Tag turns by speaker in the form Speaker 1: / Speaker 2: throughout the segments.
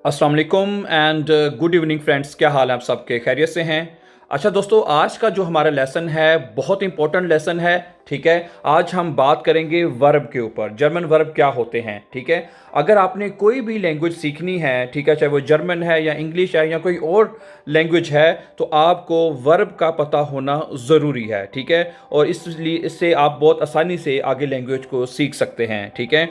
Speaker 1: अस्सलाम वालेकुम and good evening friends. क्या हाल है आप सबके? खैरियत से हैं? अच्छा दोस्तों, आज का जो हमारा लेसन है बहुत इंपॉर्टेंट लेसन है। ठीक है, आज हम बात करेंगे वर्ब के ऊपर। जर्मन वर्ब क्या होते हैं। ठीक है, अगर आपने कोई भी लैंग्वेज सीखनी है, ठीक है, चाहे वो जर्मन है या इंग्लिश है या कोई और लैंग्वेज है, तो आपको वर्ब का पता होना ज़रूरी है। ठीक है, और इसलिए इससे आप बहुत आसानी से आगे लैंग्वेज को सीख सकते हैं। ठीक है,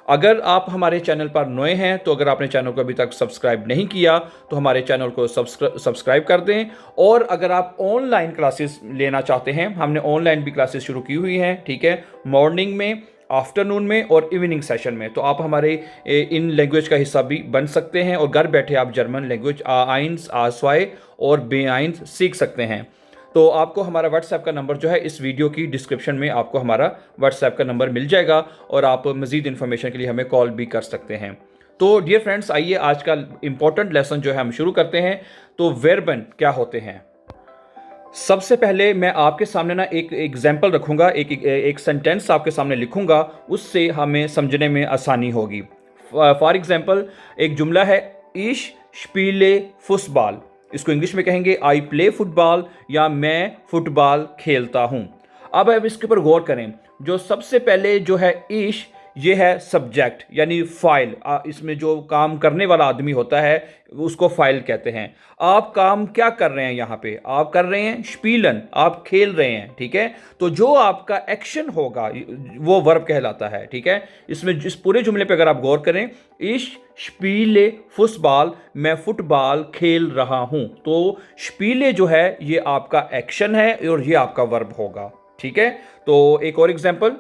Speaker 1: अगर आप हमारे चैनल पर नए हैं तो अगर आपने चैनल को अभी तक सब्सक्राइब नहीं किया तो हमारे चैनल को सब्सक्राइब कर दें। और अगर आप ऑनलाइन क्लासेस लेना चाहते हैं, हमने ऑनलाइन भी क्लासेस शुरू की हुई हैं। ठीक है, मॉर्निंग में, आफ्टरनून में और इवनिंग सेशन में, तो आप हमारे इन लैंग्वेज का हिस्सा भी बन सकते हैं और घर बैठे आप जर्मन लैंग्वेज आइंस, आस्वाई और बे आइंस सीख सकते हैं। तो आपको हमारा व्हाट्सएप का नंबर जो है इस वीडियो की डिस्क्रिप्शन में आपको हमारा व्हाट्सएप का नंबर मिल जाएगा और आप मज़ीद इन्फॉर्मेशन के लिए हमें कॉल भी कर सकते हैं। तो डियर फ्रेंड्स, आइए आज का इंपॉर्टेंट लेसन जो है हम शुरू करते हैं। तो वर्बन क्या होते हैं। सबसे पहले मैं आपके सामने ना एक एग्जाम्पल रखूंगा, एक सेंटेंस आपके सामने लिखूंगा, उससे हमें समझने में आसानी होगी। फॉर एग्जाम्पल एक जुमला है, इश स्पीले फुटबॉल। इसको इंग्लिश में कहेंगे आई प्ले फुटबॉल या मैं फुटबॉल खेलता हूं। अब इसके ऊपर गौर करें। जो सबसे पहले जो है इश, ये है सब्जेक्ट यानी फाइल। इसमें जो काम करने वाला आदमी होता है उसको फाइल कहते हैं। आप काम क्या कर रहे हैं यहाँ पे? आप कर रहे हैं स्पीलन, आप खेल रहे हैं। ठीक है, तो जो आपका एक्शन होगा वो वर्ब कहलाता है। ठीक है, इसमें इस पूरे जुमले पे अगर आप गौर करें, इश स्पीले फुटबॉल, मैं फुटबॉल खेल रहा हूं, तो स्पीले जो है ये आपका एक्शन है और ये आपका वर्ब होगा। ठीक है, तो एक और एग्जांपल,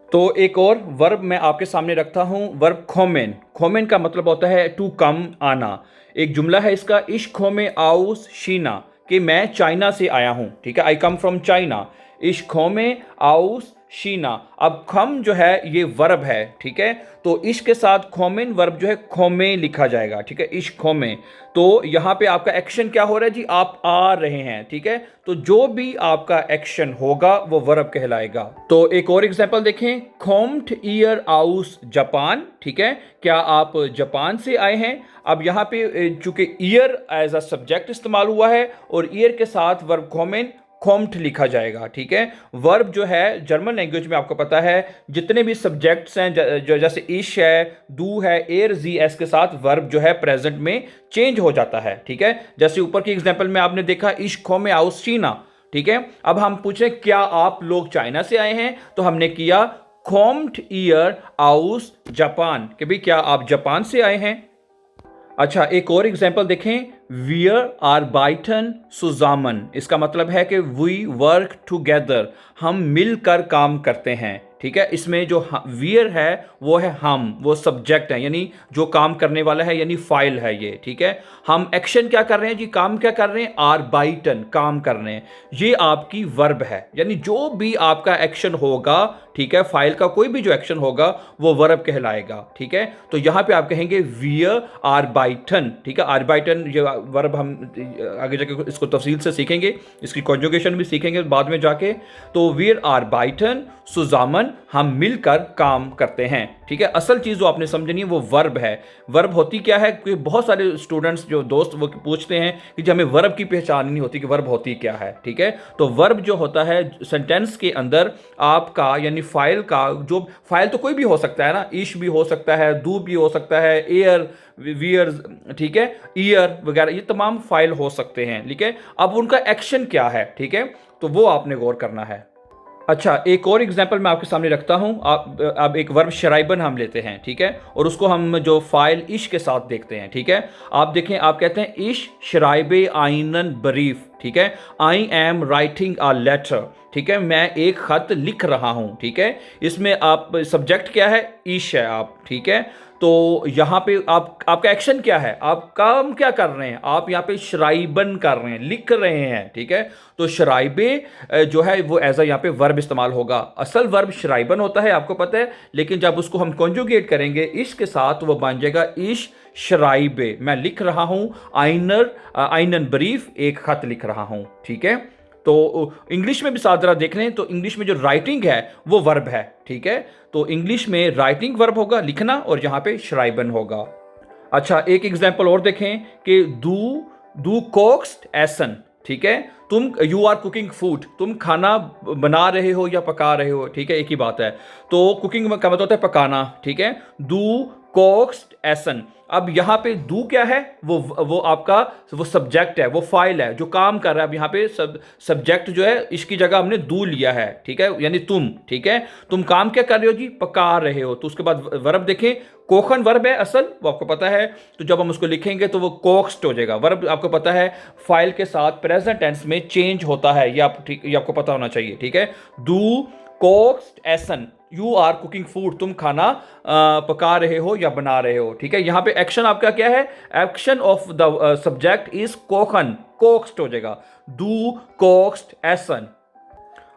Speaker 1: तो एक और वर्ब मैं आपके सामने रखता हूं, वर्ब खोमेन। खोमेन का मतलब होता है टू कम, आना। एक जुमला है इसका, इश खोमे आउस शीना, कि मैं चाइना से आया हूं। ठीक है, आई कम फ्रॉम चाइना। इश खोमे आउस शीना। अब खम जो है ये वर्ब है। ठीक है, तो इश के साथ खोमेन वर्ब जो है खोमे लिखा जाएगा। ठीक है, इश खोमे। तो यहां पे आपका एक्शन क्या हो रहा है जी? आप आ रहे हैं। ठीक है, तो जो भी आपका एक्शन होगा वो वर्ब कहलाएगा। तो एक और एग्जांपल देखें, खोम्ट ईयर आउस जापान। ठीक है, क्या आप जापान से आए हैं? अब यहां पे चूंकि ईयर एज अ सब्जेक्ट इस्तेमाल हुआ है और ईयर के साथ वर्ब खोमेन खोम्ट लिखा जाएगा। ठीक है, वर्ब जो है जर्मन लैंग्वेज में आपको पता है जितने भी सब्जेक्ट्स हैं, जो जैसे इश है, दू है, एर जी एस के साथ वर्ब जो है प्रेजेंट में चेंज हो जाता है। ठीक है, जैसे ऊपर की एग्जांपल में आपने देखा, इश खोमे आउस चीना। ठीक है, अब हम पूछें क्या आप लोग चाइना से आए हैं, तो हमने किया खोम्ट ईयर आउस जापान, कि भाई क्या आप जापान से आए हैं। अच्छा, एक और एग्जांपल देखें, वियर आर बाइटन सुजामन। इसका मतलब है कि वी वर्क टुगेदर, हम मिलकर काम करते हैं। ठीक है, इसमें जो वियर है वो है हम, वो सब्जेक्ट है यानी जो काम करने वाला है, यानी फाइल है ये। ठीक है, हम एक्शन क्या कर रहे हैं जी? काम क्या कर रहे हैं? आर बाइटन, काम कर रहे हैं। ये आपकी वर्ब है, यानी जो भी आपका एक्शन होगा, ठीक है, फाइल का कोई भी जो एक्शन होगा वो वर्ब कहलाएगा। ठीक है, तो यहां पे आप कहेंगे वियर आर बाइटन। ठीक है, आर बाइटन ये वर्ब हम आगे जाके इसको तफसील से सीखेंगे, इसकी कॉन्जुगेशन भी सीखेंगे बाद में जाके। तो वियर आर बाइटन सुजामन, हम मिलकर काम करते हैं। ठीक है, असल चीज जो आपने समझनी है वो वर्ब है। वर्ब होती क्या है? कि बहुत सारे स्टूडेंट्स जो दोस्त वो पूछते हैं कि हमें वर्ब की पहचान नहीं होती कि वर्ब होती क्या है। ठीक है, तो वर्ब जो होता है सेंटेंस के अंदर आपका यानी फाइल का, जो फाइल तो कोई भी हो सकता है ना, इश भी हो सकता है, दू भी हो सकता है, एयर, वियर, ठीक है, ईयर वगैरह, ये तमाम फाइल हो सकते हैं। ठीक है, अब उनका एक्शन क्या है? ठीक है, तो वो आपने गौर करना है। अच्छा, एक और एग्जांपल मैं आपके सामने रखता हूं। आप अब एक वर्ब शराइबन हम लेते हैं। ठीक है, और उसको हम जो फाइल इश के साथ देखते हैं। ठीक है, आप देखें, आप कहते हैं इश शराइबे आइनन बरीफ। ठीक है, I am writing a letter. ठीक है, मैं एक खत लिख रहा हूं। ठीक है, इसमें आप सब्जेक्ट क्या है? इश है आप। ठीक है, तो यहां पे आपका एक्शन क्या है? आप काम क्या कर रहे हैं? आप यहां पे शराइबन कर रहे हैं, लिख रहे हैं। ठीक है, तो शराइबे जो है वो एज अ यहाँ पे वर्ब इस्तेमाल होगा। असल वर्ब शराइबन होता है, आपको पता है, लेकिन जब उसको हम कॉन्जुगेट करेंगे इश के साथ तो वो बन जाएगा इश शराइबे, मैं लिख रहा हूं, आइनन ब्रीफ, एक खत लिख रहा हूं। ठीक है, तो इंग्लिश में भी साथ जरा देख लें, तो इंग्लिश में जो राइटिंग है वो वर्ब है। ठीक है, तो इंग्लिश में राइटिंग वर्ब होगा, लिखना, और यहां पे श्राइबन होगा। अच्छा, एक एग्जाम्पल और देखें कि दू कोक्स्ट एसन, ठीक है। तुम यू आर कुकिंग फूड, तुम खाना बना रहे हो या पका रहे हो, ठीक है, एक ही बात है। तो कुकिंग का मतलब होता है पकाना, ठीक है। दू कोक्स्ट एसन। अब यहाँ पे दू क्या है, वो आपका वो सब्जेक्ट है, वो फाइल है जो काम कर रहा है। अब यहाँ पे सब्जेक्ट जो है, इसकी जगह हमने दू लिया है, ठीक है, यानी तुम, ठीक है। तुम काम क्या कर रहे हो जी, पका रहे हो। तो उसके बाद वर्ब देखें, कोखन वर्ब है असल, वो आपको पता है। तो जब हम उसको लिखेंगे तो वो कोक्स्ट हो जाएगा। वर्ब आपको पता है फाइल के साथ प्रेजेंट टेंस में चेंज होता है, ये आपको पता होना चाहिए, ठीक है। डू कोक्स्ट एसन, यू आर कुकिंग फूड, तुम खाना पका रहे हो या बना रहे हो, ठीक है। यहां पे एक्शन आपका क्या है, action of the subject is कोखन, कोक्स्ट हो जाएगा, डू कोक्स्ट एसन।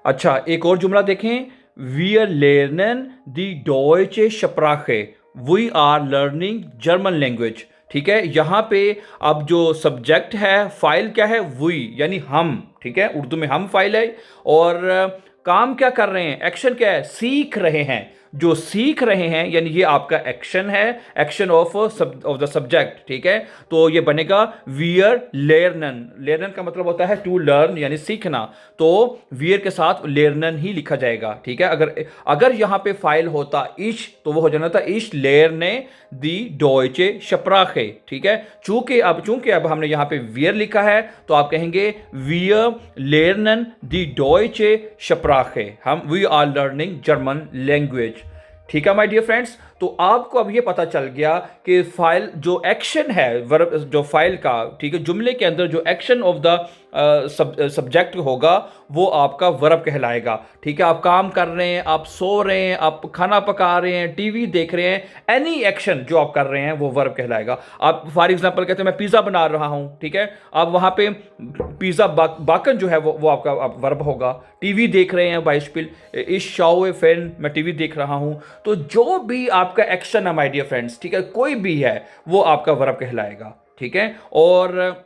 Speaker 1: अच्छा, एक और जुमला देखें, वी आर लर्नन दी डॉयचे शप्राखे, we are learning German language, ठीक है। यहां पे अब जो सब्जेक्ट है, फाइल क्या है, वी यानी हम, ठीक है, उर्दू में हम फाइल है। और काम क्या कर रहे हैं, एक्शन क्या है, सीख रहे हैं। जो सीख रहे हैं यानी ये आपका एक्शन है, एक्शन ऑफ द सब्जेक्ट, ठीक है। तो ये बनेगा वियर लेरनन। लेरनन का मतलब होता है टू लर्न यानी सीखना, तो वियर के साथ लेरनन ही लिखा जाएगा, ठीक है। अगर यहां पे फाइल होता इश, तो वो हो जाना था इश लेरने दी डॉयचे शप्राखे, ठीक है। चूंकि अब हमने यहां पे वियर लिखा है, तो आप कहेंगे वियर लेरनन दी डॉयचे शप्राखे, हम we are learning German language, ठीक है माय डियर फ्रेंड्स। तो आपको अब ये पता चल गया कि फाइल जो एक्शन है, वर्ब जो फाइल का, ठीक है, जुमले के अंदर जो एक्शन ऑफ द सब्जेक्ट होगा वो आपका वर्ब कहलाएगा, ठीक है। आप काम कर रहे हैं, आप सो रहे हैं, आप खाना पका रहे हैं, टीवी देख रहे हैं, एनी एक्शन जो आप कर रहे हैं वो वर्ब कहलाएगा। आप फॉर एग्जांपल कहते हैं मैं पिज़्ज़ा बना रहा हूं, ठीक है, आप वहां पे पिज़्ज़ा बाकन जो है वो आपका वर्ब होगा। टीवी देख रहे हैं, बाइस्पिल इस शाओ फैन, मैं टीवी देख रहा हूं। तो जो भी आपका एक्शन है माय डियर फ्रेंड्स, ठीक है, कोई भी है, वो आपका वर्ब कहलाएगा, ठीक है। और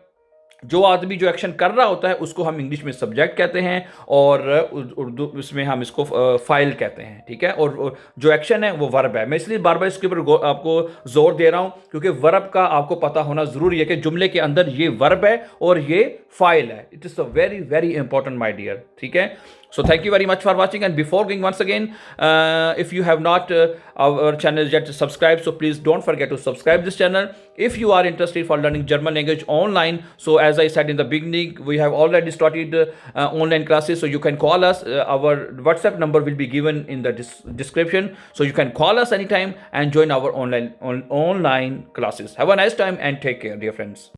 Speaker 1: जो आदमी जो एक्शन कर रहा होता है उसको हम इंग्लिश में सब्जेक्ट कहते हैं, और उर्दू इसमें हम इसको फाइल कहते हैं, ठीक है। और जो एक्शन है वो वर्ब है। मैं इसलिए बार बार इसके ऊपर आपको जोर दे रहा हूं क्योंकि वर्ब का आपको पता होना जरूरी है कि जुमले के अंदर ये वर्ब है और ये फाइल है। It is a very very important my dear, ठीक है। So thank you very much for watching, and before going once again, if you have not our channel yet subscribed, so please don't forget to subscribe this channel if you are interested for learning German language online. So as I said in the beginning, we have already started online classes, so you can call us. Our WhatsApp number will be given in the description, so you can call us anytime and join our online classes. Have a nice time and take care, dear friends.